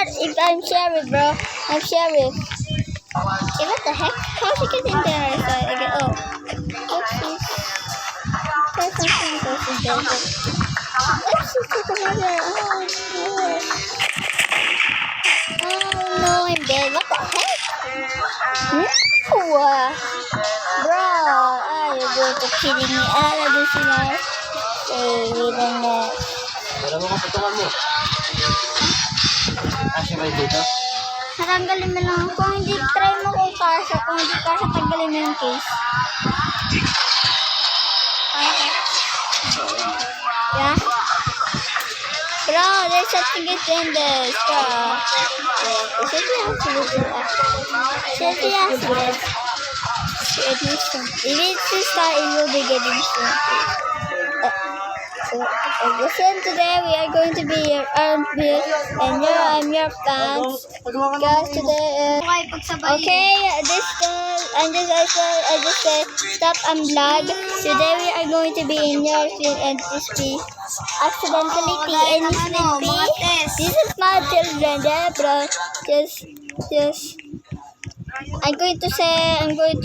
I'm Sheriff, bro. I'm Sheriff. Okay, what the heck? How she get in there? Okay, oh. Oopsies. There's something goes in there. Oopsies, take another. Oh no, I'm dead. What the heck? No! Bro, you're going to kidding me. This is not. Hey, wait a minute. Pero mo kaputungan mo. Kasya kayo dito? Natanggalin mo lang. Kung hindi, try mo kung kasha. Kung hindi kasha, tanggalin mo yung case. Yeah? Bro, there's something in this. Bro. Should we ask this? If it's start, it will be getting soon. Listen, today we are going to be your armpit and I'm your pants. Guys, today okay, this I just said stop and vlog. Today we are going to be in your field and this be accidentally pee and sleepy. This is my children, yeah, bro. Just I'm going to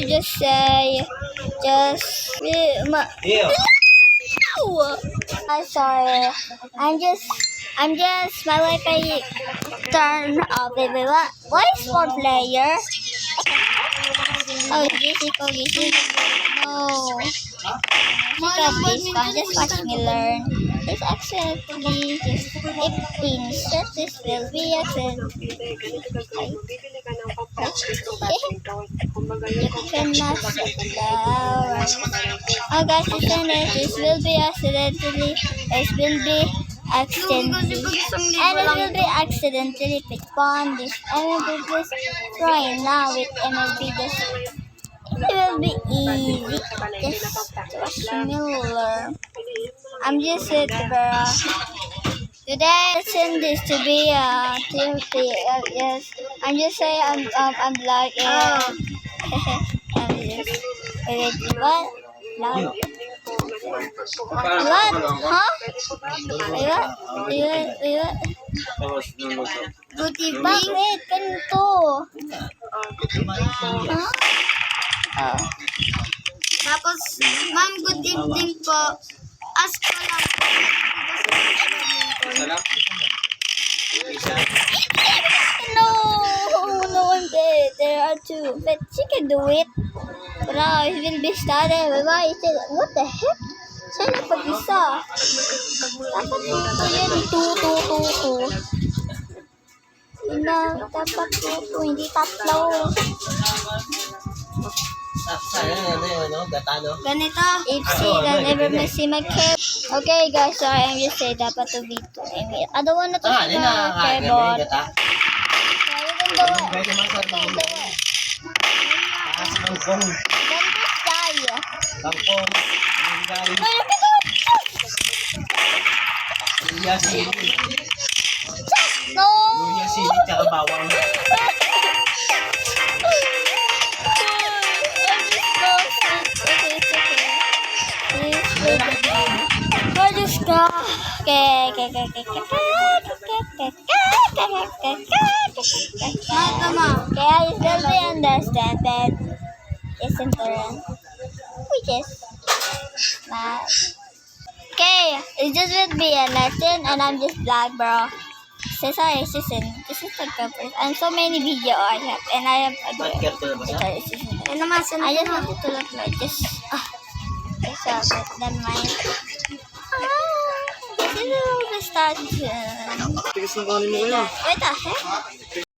just say I'm sorry. I'm just my Wi-Fi turn off. Baby, what is 4 player? Oh, Jessica. No. Just watch me learn. It's accidentally just it means this will be accidentally. You cannot set down. Oh guys, this will be accidentally. It will be accidentally. And it will be accidentally pick on this. I will do this right now with MLB. It will be easy. Just watch me learn. I'm just it, bro. Today I send this to be yes. I'm just saying I'm black and I'm just wait, what? No. What? Huh? Wait. Good evening. Wait, ganito. Huh? Oh. Tapos, ma'am, good evening po. Ask ko lang po. No one did. There are 2. But she can do it. But now it will be started. What the heck? Siya na pag-isa. Dapat dito yan. 2. Dapat 2. Hindi 3. Ganito. Ipsy, don't ever miss my care. Okay guys, sorry, I'm just saying dapat to be 2. I don't want to talk about keyboard. So you can do it. Then just die. No! Luya sili tsaka bawang. Okay. Okay, I still understand that isn't turn. Which is math. Okay, it just will be a lesson and I'm just black, bro. So sorry, season. This is the purpose. And so many video I have and I have a good sorry, season. I just wanted to look like this. But never mind. This is the start. Tigas ng kanin mo yun. Wait the heck?